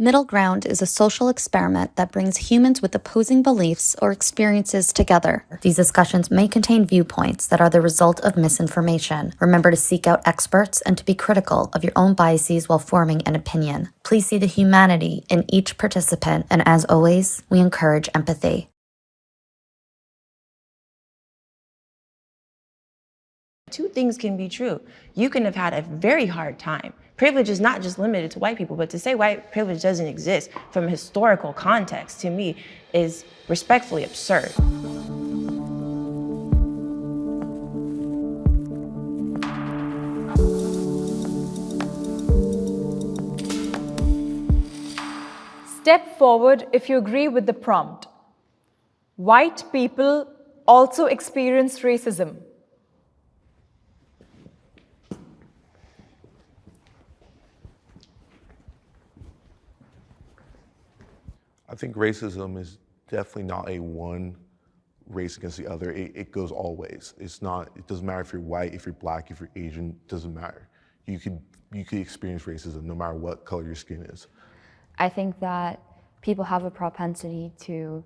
Middle Ground is a social experiment that brings humans with opposing beliefs or experiences together. These discussions may contain viewpoints that are the result of misinformation. Remember to seek out experts and to be critical of your own biases while forming an opinion. Please see the humanity in each participant, and as always, we encourage empathy. Two things can be true. You can have had a very hard time. Privilege is not just limited to white people, but to say white privilege doesn't exist from a historical context, to me, is respectfully absurd. Step forward if you agree with the prompt. White people also experience racism. I think racism is definitely not a one race against the other. It goes all ways. It doesn't matter if you're white, if you're black, if you're Asian, it doesn't matter. You could experience racism no matter what color your skin is. I think that people have a propensity to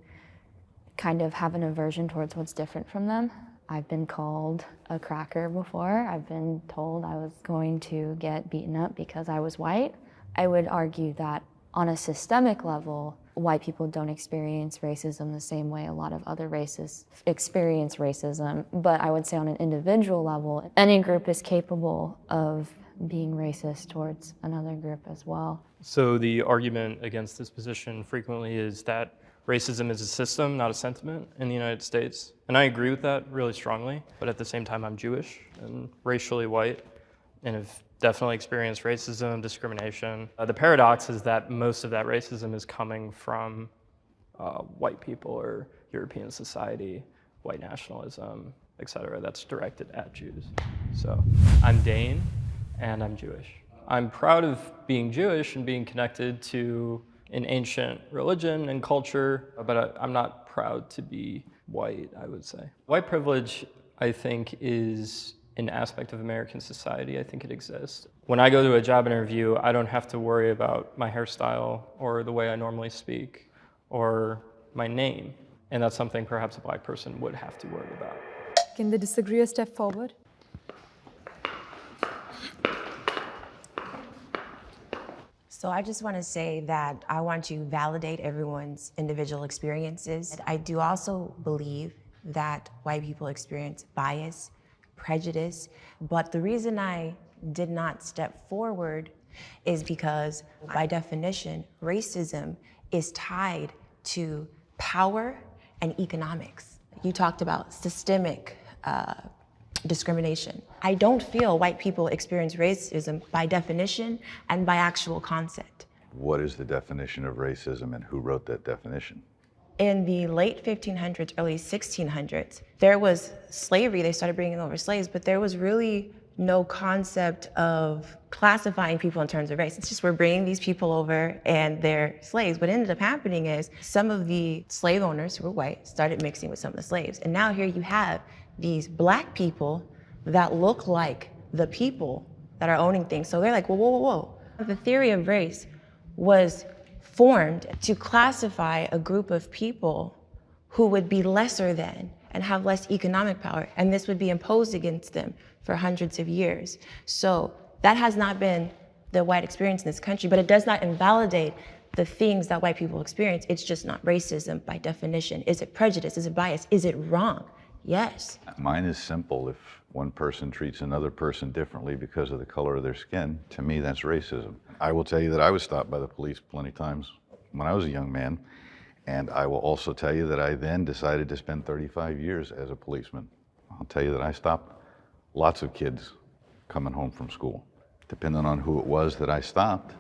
kind of have an aversion towards what's different from them. I've been called a cracker before. I've been told I was going to get beaten up because I was white. I would argue that on a systemic level, white people don't experience racism the same way a lot of other races experience racism. But I would say on an individual level, any group is capable of being racist towards another group as well. So the argument against this position frequently is that racism is a system, not a sentiment in the United States. And I agree with that really strongly, but at the same time I'm Jewish and racially white and have definitely experienced racism, discrimination. The paradox is that most of that racism is coming from white people or European society, white nationalism, etc. that's directed at Jews. So I'm Dane and I'm Jewish. I'm proud of being Jewish and being connected to an ancient religion and culture, but I'm not proud to be white, I would say. White privilege, I think, is an aspect of American society. I think it exists. When I go to a job interview, I don't have to worry about my hairstyle or the way I normally speak or my name. And that's something perhaps a black person would have to worry about. Can the disagreeer step forward? So I just want to say that I want to validate everyone's individual experiences. I do also believe that white people experience bias, prejudice, but the reason I did not step forward is because, by definition, racism is tied to power and economics. You talked about systemic discrimination. I don't feel white people experience racism by definition and by actual concept. What is the definition of racism and who wrote that definition? In the late 1500s, early 1600s, there was slavery. They started bringing over slaves, but there was really no concept of classifying people in terms of race. It's just we're bringing these people over and they're slaves. What ended up happening is some of the slave owners who were white started mixing with some of the slaves. And now here you have these black people that look like the people that are owning things. So they're like, whoa, whoa, whoa, whoa. The theory of race was formed to classify a group of people who would be lesser than and have less economic power, and this would be imposed against them for hundreds of years. So that has not been the white experience in this country, but it does not invalidate the things that white people experience. It's just not racism by definition. Is it prejudice? Is it bias? Is it wrong? Yes. Mine is simple. If one person treats another person differently because of the color of their skin, to me that's racism. I will tell you that I was stopped by the police plenty of times when I was a young man, and I will also tell you that I then decided to spend 35 years as a policeman. I'll tell you that I stopped lots of kids coming home from school. Depending on who it was that I stopped,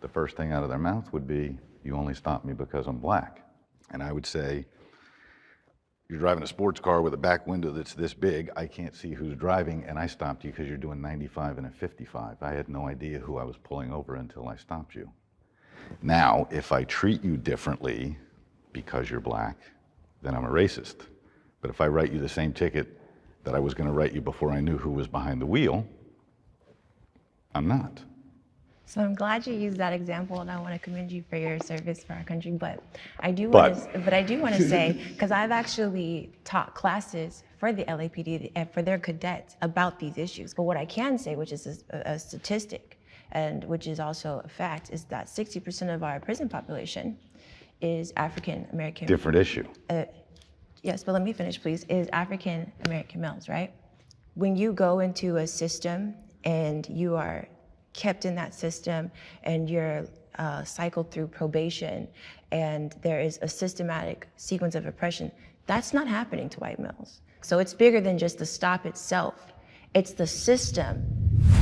the first thing out of their mouth would be, "You only stopped me because I'm black." And I would say, "You're driving a sports car with a back window that's this big. I can't see who's driving, and I stopped you because you're doing 95 and a 55. I had no idea who I was pulling over until I stopped you. Now, if I treat you differently because you're black, then I'm a racist. But if I write you the same ticket that I was going to write you before I knew who was behind the wheel, I'm not." So I'm glad you used that example, and I want to commend you for your service for our country. But I do want to say, because I've actually taught classes for the LAPD and for their cadets about these issues. But what I can say, which is a statistic, and which is also a fact, is that 60% of our prison population is African American. Different issue. Yes, but let me finish, please. Is African American males, right? When you go into a system and you are kept in that system and you're cycled through probation and there is a systematic sequence of oppression, that's not happening to white males. So it's bigger than just the stop itself. It's the system.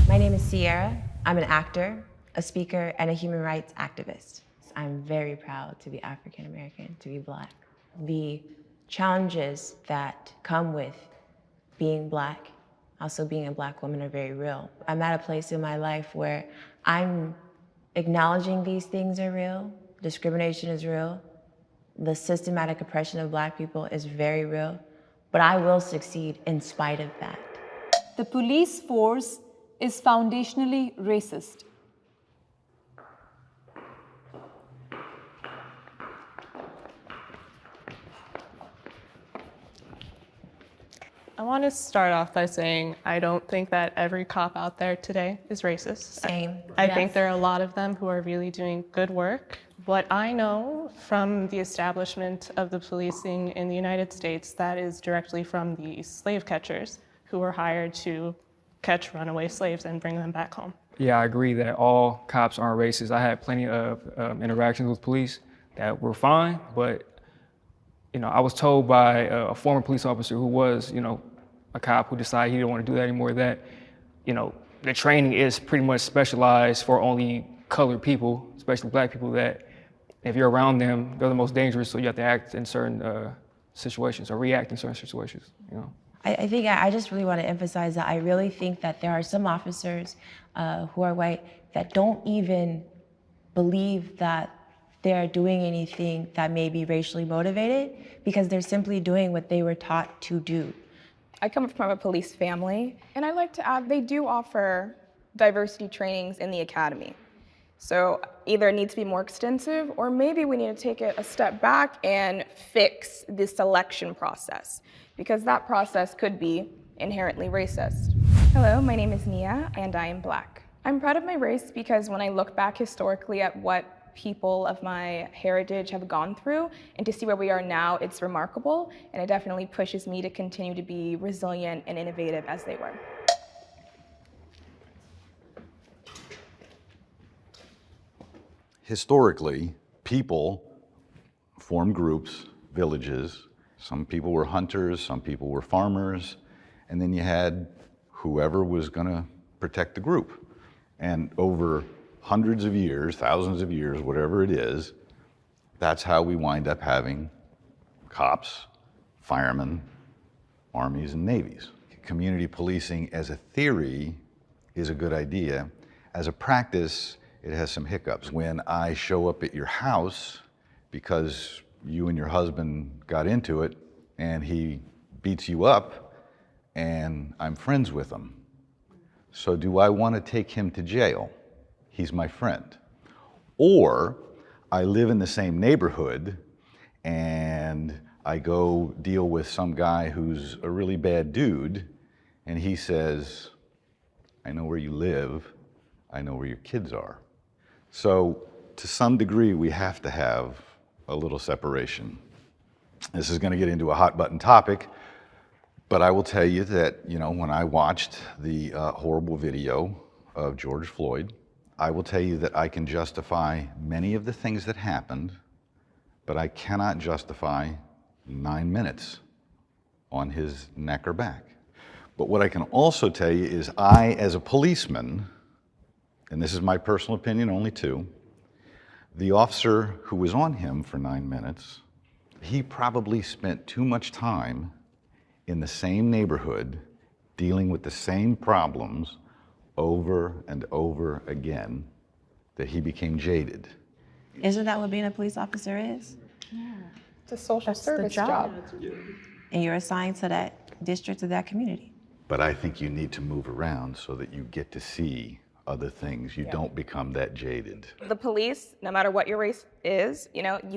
My name is Sierra. I'm an actor, a speaker, and a human rights activist. I'm very proud to be African American, to be Black. The challenges that come with being Black, also being a Black woman, are very real. I'm at a place in my life where I'm acknowledging these things are real, discrimination is real, the systematic oppression of Black people is very real, but I will succeed in spite of that. The police force is foundationally racist. I want to start off by saying I don't think that every cop out there today is racist. Same. I think there are a lot of them who are really doing good work. What I know from the establishment of the policing in the United States, that is directly from the slave catchers who were hired to catch runaway slaves and bring them back home. Yeah, I agree that all cops aren't racist. I had plenty of interactions with police that were fine, but I was told by a former police officer who was, a cop who decided he didn't want to do that anymore, that, the training is pretty much specialized for only colored people, especially Black people, that if you're around them, they're the most dangerous, so you have to act in certain situations or react in certain situations, I think I just really want to emphasize that I really think that there are some officers who are white that don't even believe that they're doing anything that may be racially motivated because they're simply doing what they were taught to do. I come from a police family, and I'd like to add they do offer diversity trainings in the academy. So either it needs to be more extensive, or maybe we need to take it a step back and fix the selection process, because that process could be inherently racist. Hello, my name is Nia, and I am Black. I'm proud of my race because when I look back historically at what people of my heritage have gone through, and to see where we are now, it's remarkable, and it definitely pushes me to continue to be resilient and innovative as they were. Historically, people formed groups, villages. Some people were hunters, some people were farmers, and then you had whoever was going to protect the group. And over hundreds of years, thousands of years, whatever it is, that's how we wind up having cops, firemen, armies, and navies. Community policing as a theory is a good idea. As a practice, it has some hiccups. When I show up at your house because you and your husband got into it and he beats you up and I'm friends with him, so do I want to take him to jail? He's my friend. Or I live in the same neighborhood and I go deal with some guy who's a really bad dude and he says, I know where you live, I know where your kids are. So to some degree, we have to have a little separation. This is going to get into a hot button topic, but I will tell you that, when I watched the horrible video of George Floyd, I will tell you that I can justify many of the things that happened, but I cannot justify 9 minutes on his neck or back. But what I can also tell you is I, as a policeman, and this is my personal opinion, only two, the officer who was on him for 9 minutes, he probably spent too much time in the same neighborhood dealing with the same problems over and over again that he became jaded. Isn't that what being a police officer is? Yeah. It's a social service job. And you're assigned to that district, to that community. But I think you need to move around so that you get to see other things. You don't become that jaded. The police, no matter what your race is,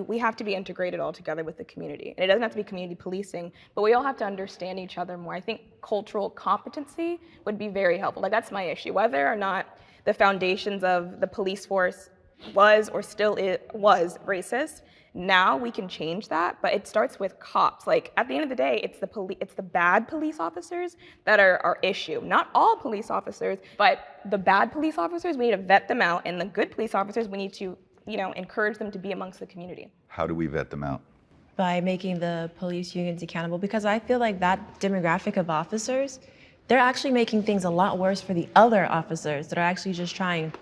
we have to be integrated all together with the community. And it doesn't have to be community policing, but we all have to understand each other more. I think cultural competency would be very helpful. Like, that's my issue. Whether or not the foundations of the police force was or still was racist, now we can change that, but it starts with cops. Like, at the end of the day, it's the bad police officers that are our issue. Not all police officers, but the bad police officers, we need to vet them out, and the good police officers, we need to, encourage them to be amongst the community. How do we vet them out? By making the police unions accountable, because I feel like that demographic of officers, they're actually making things a lot worse for the other officers that are actually just trying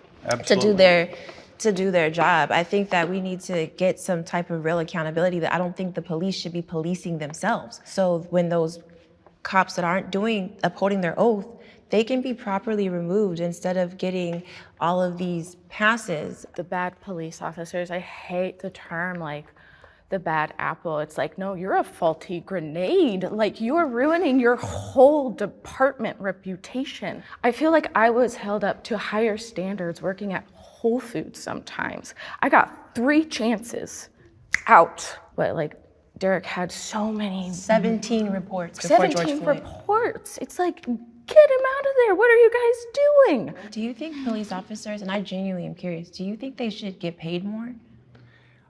to do their job. I think that we need to get some type of real accountability. That I don't think the police should be policing themselves. So when those cops that aren't upholding their oath, they can be properly removed instead of getting all of these passes. The bad police officers, I hate the term like the bad apple. It's like, no, you're a faulty grenade. Like, you're ruining your whole department reputation. I feel like I was held up to higher standards working at Whole Foods sometimes. I got 3 chances out, but like Derek had so many. 17 reports before George Floyd. 17 reports. It's like, get him out of there. What are you guys doing? Do you think police officers, and I genuinely am curious, do you think they should get paid more?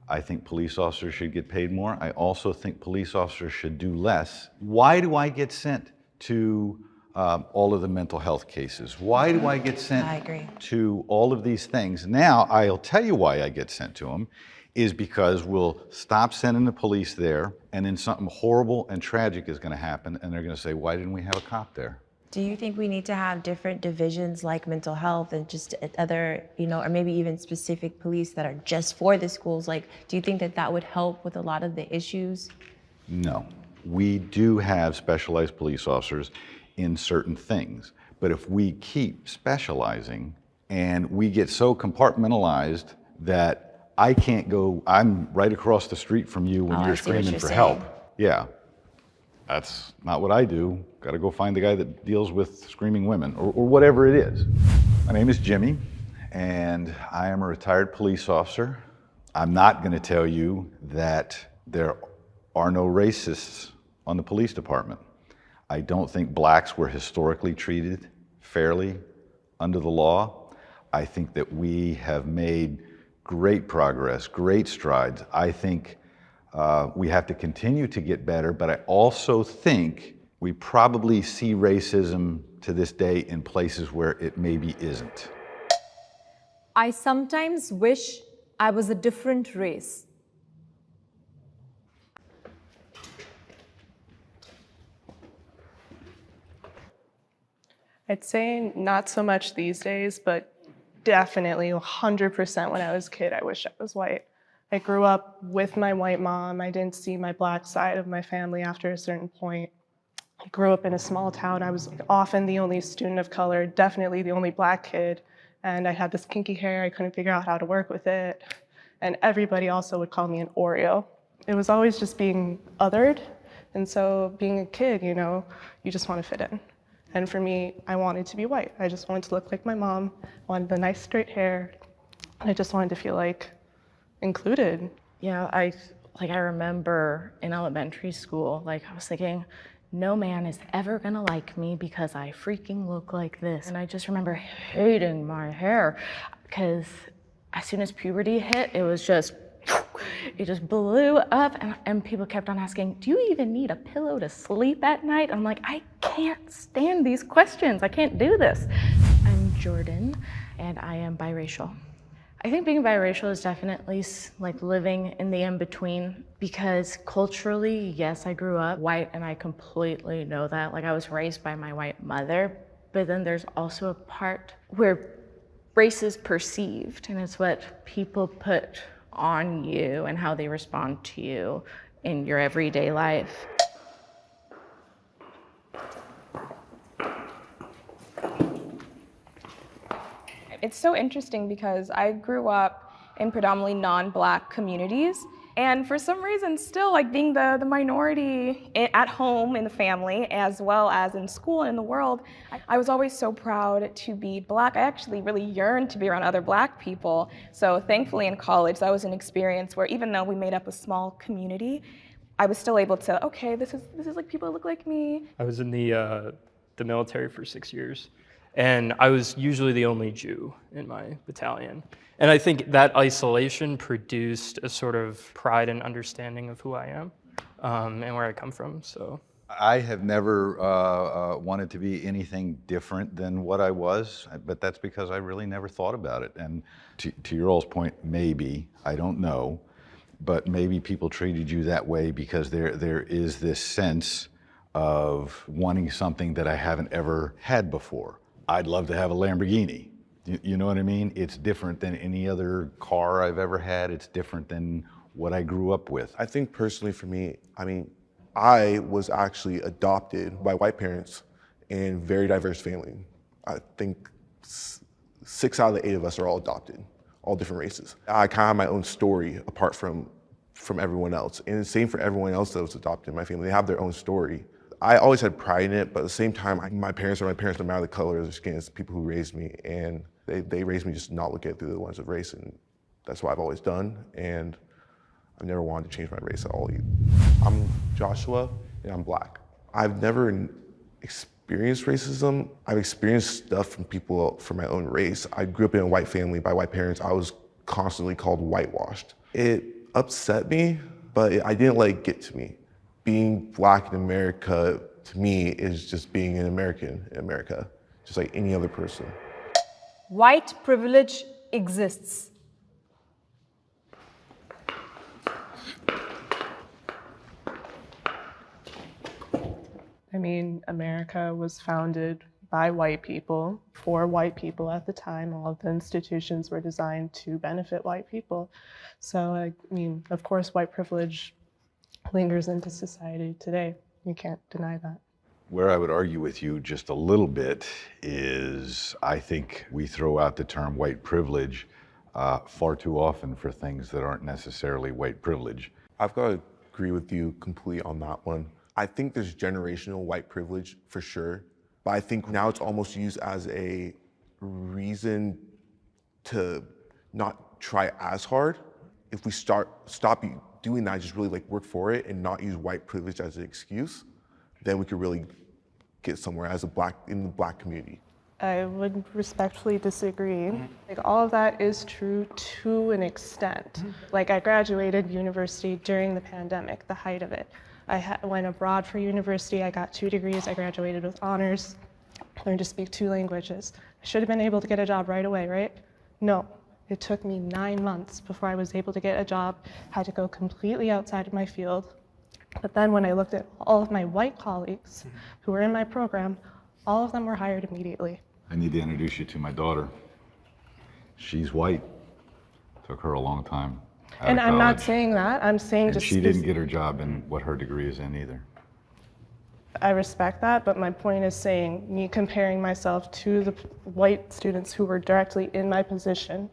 I think police officers should get paid more. I also think police officers should do less. Why do I get sent to all of the mental health cases? Why do I get sent to all of these things? Now, I'll tell you why I get sent to them, is because we'll stop sending the police there, and then something horrible and tragic is gonna happen, and they're gonna say, why didn't we have a cop there? Do you think we need to have different divisions like mental health and just other, or maybe even specific police that are just for the schools? Like, do you think that that would help with a lot of the issues? No. We do have specialized police officers in certain things, but if we keep specializing and we get so compartmentalized that I can't go, I'm right across the street from you when you're screaming for help. Yeah. That's not what I do. Got to go find the guy that deals with screaming women or whatever it is. My name is Jimmy, and I am a retired police officer. I'm not going to tell you that there are no racists on the police department. I don't think blacks were historically treated fairly under the law. I think that we have made great progress, great strides. I think we have to continue to get better, but I also think we probably see racism to this day in places where it maybe isn't. I sometimes wish I was a different race. I'd say not so much these days, but definitely 100% when I was a kid, I wish I was white. I grew up with my white mom. I didn't see my black side of my family after a certain point. I grew up in a small town. I was often the only student of color, definitely the only black kid. And I had this kinky hair. I couldn't figure out how to work with it. And everybody also would call me an Oreo. It was always just being othered. And so being a kid, you just want to fit in. And for me, I wanted to be white. I just wanted to look like my mom, wanted the nice straight hair, and I just wanted to feel like included. Yeah, I remember in elementary school, I was thinking, no man is ever gonna like me because I freaking look like this. And I just remember hating my hair because as soon as puberty hit, it just blew up, and people kept on asking, do you even need a pillow to sleep at night? I'm like, I can't stand these questions. I can't do this. I'm Jordan, and I am biracial. I think being biracial is definitely like living in the in-between, because culturally, yes, I grew up white, and I completely know that. Like, I was raised by my white mother, but then there's also a part where race is perceived, and it's what people put on you and how they respond to you in your everyday life. It's so interesting because I grew up in predominantly non-Black communities, And for some reason, still like being the minority at home in the family, as well as in school and in the world, I was always so proud to be Black. I actually really yearned to be around other Black people. So thankfully in college, that was an experience where even though we made up a small community, I was still able to, okay, this is like people that look like me. I was in the military for 6 years, and I was usually the only Jew in my battalion. And I think that isolation produced a sort of pride and understanding of who I am and where I come from. So I have never wanted to be anything different than what I was, but that's because I really never thought about it. And to your all's point, maybe, I don't know, but maybe people treated you that way because there is this sense of wanting something that I haven't ever had before. I'd love to have a Lamborghini. You know what I mean? It's different than any other car I've ever had. It's different than what I grew up with. I think personally for me, I was actually adopted by white parents in very diverse family. I think 6 out of the 8 of us are all adopted, all different races. I kind of have my own story apart from everyone else. And the same for everyone else that was adopted in my family. They have their own story. I always had pride in it, but at the same time, my parents are my parents no matter the color of their skin. It's the people who raised me, and they raised me just to not look at it through the lens of race, and that's what I've always done, and I've never wanted to change my race at all either. I'm Joshua, and I'm Black. I've never experienced racism. I've experienced stuff from people from my own race. I grew up in a white family by white parents. I was constantly called whitewashed. It upset me, but I didn't let it get to me. Being Black in America, to me, is just being an American in America, just like any other person. White privilege exists. I mean, America was founded by white people, for white people at the time. All of the institutions were designed to benefit white people. So, I mean, of course, white privilege lingers into society today. You can't deny that. Where I would argue with you just a little bit is I think we throw out the term white privilege far too often for things that aren't necessarily white privilege. I've got to agree with you completely on that one. I think there's generational white privilege for sure, but I think now it's almost used as a reason to not try as hard. If we stop doing that, just really like work for it and not use white privilege as an excuse, then we could really get somewhere as in the Black community. I would respectfully disagree. Like, all of that is true to an extent. Like, I graduated university during the pandemic, the height of it. I went abroad for university, I got 2 degrees, I graduated with honors, learned to speak 2 languages. I should have been able to get a job right away, right? No. It took me 9 months before I was able to get a job, had to go completely outside of my field. But then when I looked at all of my white colleagues who were in my program, all of them were hired immediately. I need to introduce you to my daughter. She's white. Took her a long time. And I'm not saying that, I'm saying just— she didn't get her job in what her degree is in either. I respect that, but my point is saying, me comparing myself to the white students who were directly in my position,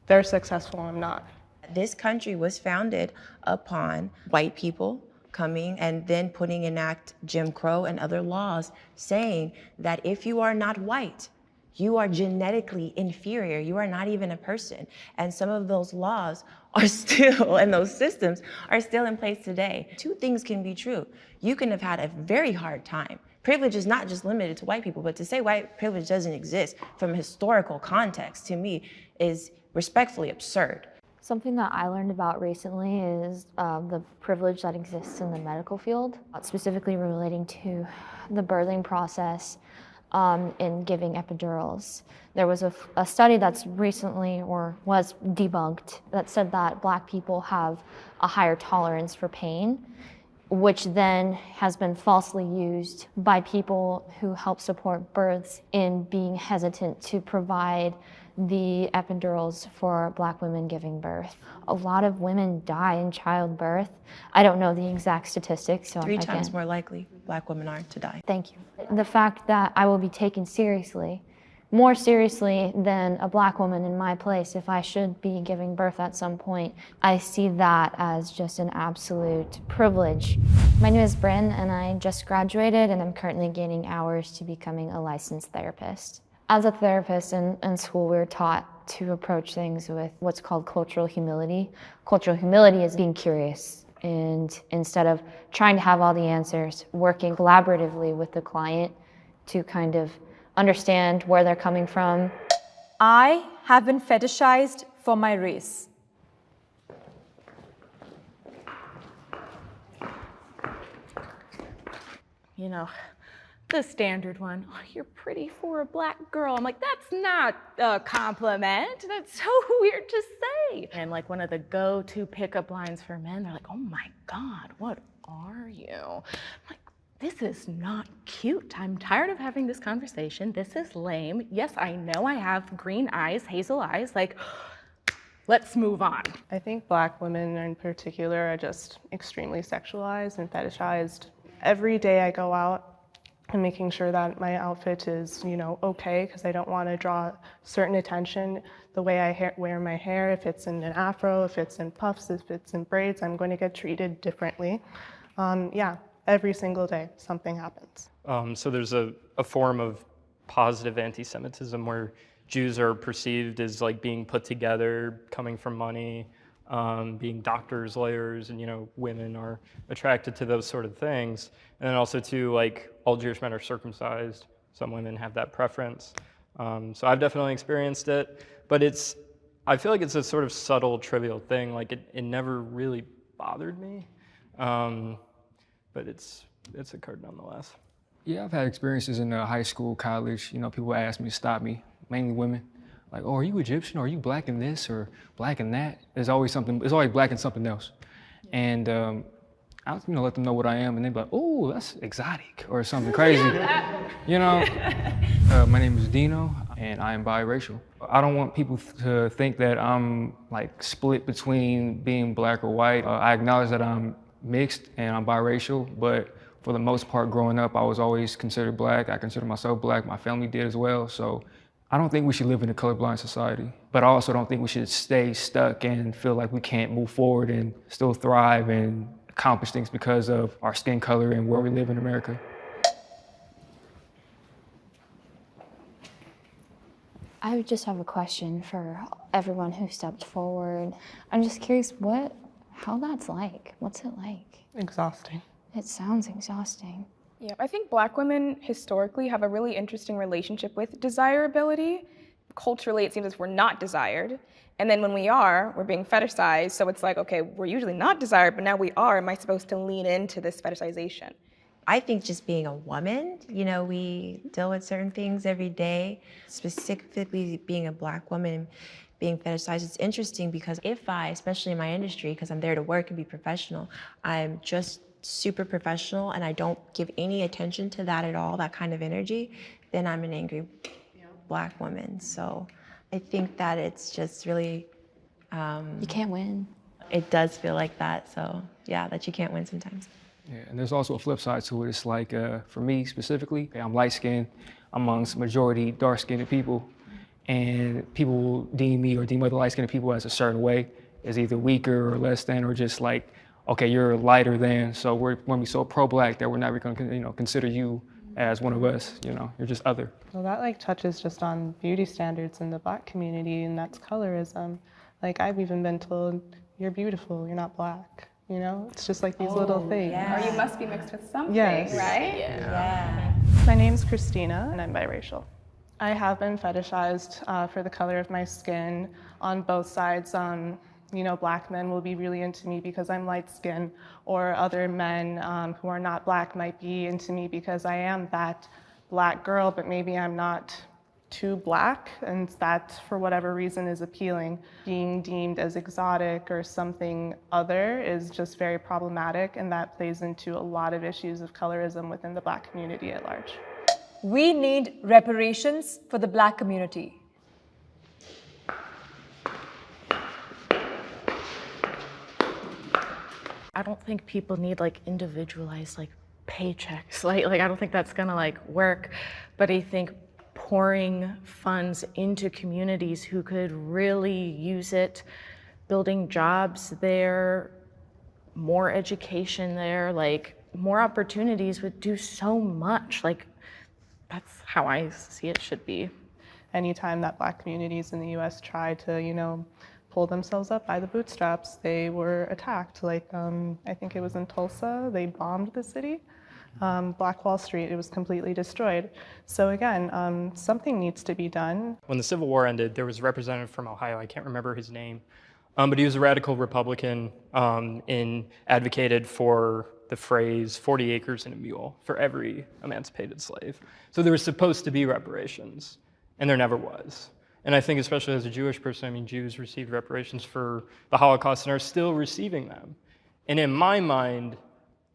they're successful, I'm not. This country was founded upon white people coming and then putting in act Jim Crow and other laws saying that if you are not white, you are genetically inferior. You are not even a person. And some of those laws are still, and those systems are still in place today. 2 things can be true. You can have had a very hard time. Privilege is not just limited to white people, but to say white privilege doesn't exist from a historical context, to me, is respectfully absurd. Something that I learned about recently is the privilege that exists in the medical field, specifically relating to the birthing process in giving epidurals. There was a study that's recently, or was debunked, that said that Black people have a higher tolerance for pain, which then has been falsely used by people who help support births in being hesitant to provide the epidurals for Black women giving birth. A lot of women die in childbirth. I don't know the exact statistics. So 3 times more likely Black women are to die. Thank you. The fact that I will be taken seriously more seriously than a Black woman in my place if I should be giving birth at some point. I see that as just an absolute privilege. My name is Bryn, and I just graduated, and I'm currently gaining hours to becoming a licensed therapist. As a therapist in school, we were taught to approach things with what's called cultural humility. Cultural humility is being curious, and instead of trying to have all the answers, working collaboratively with the client to kind of understand where they're coming from. I have been fetishized for my race. You know, the standard one, oh, you're pretty for a Black girl. I'm like, that's not a compliment. That's so weird to say. And like one of the go-to pickup lines for men, they're like, oh my God, what are you? I'm like, this is not cute. I'm tired of having this conversation. This is lame. Yes, I know I have green eyes, hazel eyes. Like, let's move on. I think Black women in particular are just extremely sexualized and fetishized. Every day I go out, I'm making sure that my outfit is, okay, because I don't want to draw certain attention. The way I wear my hair, if it's in an afro, if it's in puffs, if it's in braids, I'm going to get treated differently. Every single day, something happens. So there's a form of positive anti-Semitism where Jews are perceived as like being put together, coming from money, being doctors, lawyers, and women are attracted to those sort of things. And then also too, like all Jewish men are circumcised. Some women have that preference. So I've definitely experienced it, but I feel like it's a sort of subtle, trivial thing. Like it never really bothered me. But it's occurred nonetheless. Yeah, I've had experiences in high school, college. People ask me to stop me, mainly women. Like, oh, are you Egyptian? Or are you Black in this or Black in that? There's always something. It's always Black in something else. And I'll let them know what I am, and they'd be like, oh, that's exotic or something crazy. My name is Dino, and I am biracial. I don't want people to think that I'm like split between being Black or white. I acknowledge that I'm mixed and I'm biracial, but for the most part growing up, I was always considered Black. I consider myself Black, my family did as well. So I don't think we should live in a colorblind society, but I also don't think we should stay stuck and feel like we can't move forward and still thrive and accomplish things because of our skin color and where we live in America. I would just have a question for everyone who stepped forward. I'm just curious how that's like. What's it like? Exhausting. It sounds exhausting. Yeah, I think Black women historically have a really interesting relationship with desirability. Culturally, it seems as we're not desired. And then when we are, we're being fetishized. So it's like, okay, we're usually not desired, but now we are. Am I supposed to lean into this fetishization? I think just being a woman, we deal with certain things every day. Specifically being a Black woman, being fetishized, it's interesting because if I, especially in my industry, because I'm there to work and be professional, I'm just super professional and I don't give any attention to that at all, that kind of energy, then I'm an angry Black woman. So I think that it's just really... you can't win. It does feel like that, so yeah, that you can't win sometimes. Yeah, and there's also a flip side to it. It's like, for me specifically, I'm light-skinned amongst majority dark-skinned people, and people will deem me or deem other light-skinned people as a certain way, as either weaker or less than, or just like, okay, you're lighter than, so we're going to be so pro-Black that we're not going to consider you as one of us, you're just other. Well, that touches just on beauty standards in the Black community, and that's colorism. Like I've even been told, you're beautiful, you're not Black. It's just like these little things. Yeah. Or you must be mixed with something, yes. Right? Yeah. My name's Christina, and I'm biracial. I have been fetishized for the color of my skin on both sides. Black men will be really into me because I'm light-skinned, or other men who are not Black might be into me because I am that Black girl, but maybe I'm not too Black, and that, for whatever reason, is appealing. Being deemed as exotic or something other is just very problematic, and that plays into a lot of issues of colorism within the Black community at large. We need reparations for the Black community. I don't think people need individualized paychecks. Like I don't think that's gonna work. But I think pouring funds into communities who could really use it, building jobs there, more education there, like more opportunities would do so much. Like, that's how I see it should be. Anytime that Black communities in the US tried to, you know, pull themselves up by the bootstraps, they were attacked. Like, I think it was in Tulsa, they bombed the city. Black Wall Street, it was completely destroyed. So again, something needs to be done. When the Civil War ended, there was a representative from Ohio, I can't remember his name, but he was a radical Republican and advocated for the phrase 40 acres and a mule for every emancipated slave. So there was supposed to be reparations, and there never was. And I think especially as a Jewish person, I mean, Jews received reparations for the Holocaust and are still receiving them. And in my mind,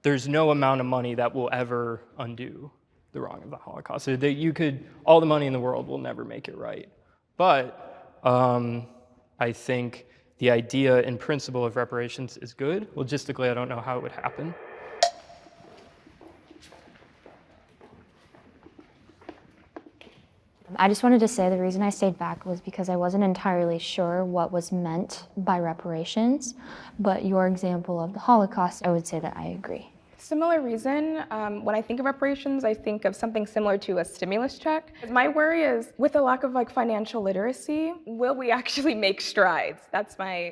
there's no amount of money that will ever undo the wrong of the Holocaust. So that you could, all the money in the world will never make it right. But I think the idea and principle of reparations is good. Logistically, I don't know how it would happen. I just wanted to say the reason I stayed back was because I wasn't entirely sure what was meant by reparations, but your example of the Holocaust, I would say that I agree. Similar reason, when I think of reparations, I think of something similar to a stimulus check. My worry is with the lack of financial literacy, will we actually make strides?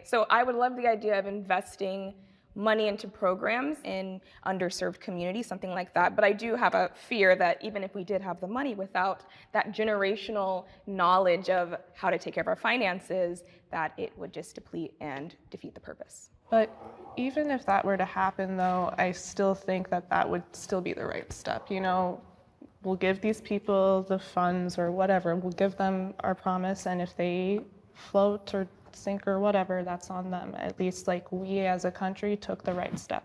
So I would love the idea of investing money into programs in underserved communities, something like that. But I do have a fear that even if we did have the money, without that generational knowledge of how to take care of our finances, that it would just deplete and defeat the purpose. But even if that were to happen, though, I still think that that would still be the right step. You know, we'll give these people the funds or whatever, we'll give them our promise, and if they float or sink or whatever, that's on them. At least we as a country took the right step.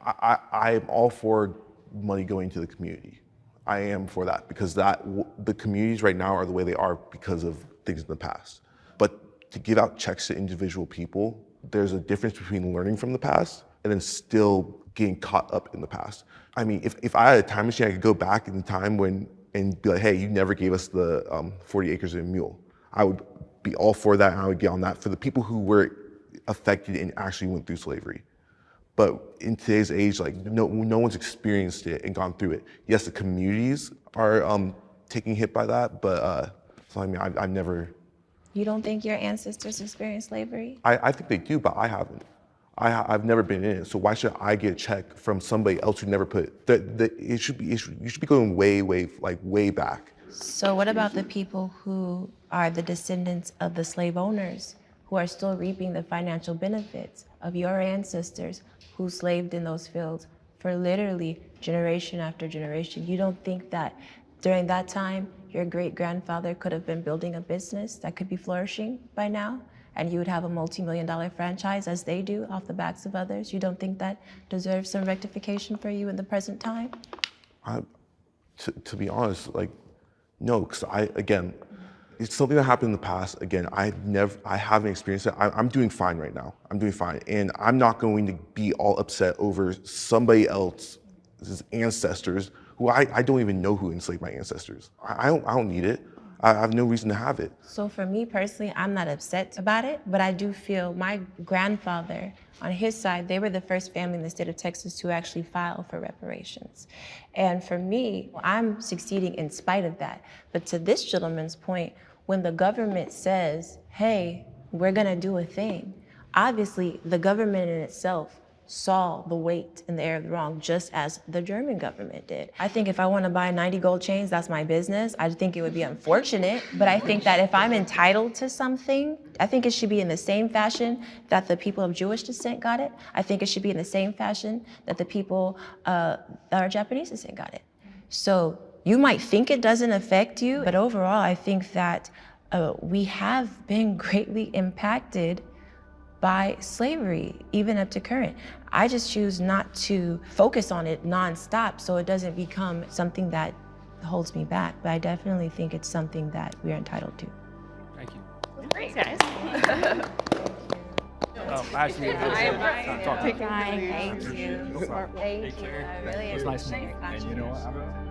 I'm all for money going to the community. I am for that because the communities right now are the way they are because of things in the past. But to give out checks to individual people, there's a difference between learning from the past and then still getting caught up in the past. I mean, if I had a time machine, I could go back in time and be like, hey, you never gave us the 40 acres and a mule. I would be all for that, and I would get on that for the people who were affected and actually went through slavery. But in today's age, no one's experienced it and gone through it. Yes, the communities are taking hit by that, but so I mean, I've never. You don't think your ancestors experienced slavery? I think they do, but I haven't. I've never been in it, so why should I get a check from somebody else who never put it? You should be going way back. So what about the people who are the descendants of the slave owners who are still reaping the financial benefits of your ancestors who slaved in those fields for literally generation after generation? You don't think that during that time, your great-grandfather could have been building a business that could be flourishing by now, and you would have a multi-million-dollar franchise as they do off the backs of others? You don't think that deserves some rectification for you in the present time? To be honest, no, because again, it's something that happened in the past. Again, I haven't experienced it. I'm doing fine right now. I'm doing fine. And I'm not going to be all upset over somebody else's ancestors who I don't even know who enslaved my ancestors. I don't need it. I have no reason to have it. So for me personally, I'm not upset about it, but I do feel my grandfather, on his side, they were the first family in the state of Texas to actually file for reparations. And for me, I'm succeeding in spite of that. But to this gentleman's point, when the government says, hey, we're gonna do a thing, obviously the government in itself saw the weight and the air of the wrong, just as the German government did. I think if I want to buy 90 gold chains, that's my business. I think it would be unfortunate, but I think that if I'm entitled to something, I think it should be in the same fashion that the people of Jewish descent got it. I think it should be in the same fashion that the people that are Japanese descent got it. So you might think it doesn't affect you, but overall, I think that we have been greatly impacted by slavery, even up to current. I just choose not to focus on it nonstop so it doesn't become something that holds me back. But I definitely think it's something that we're entitled to. Thank you. Great, guys. Actually, Thank you. Thank you. I really appreciate your contribution. You know what?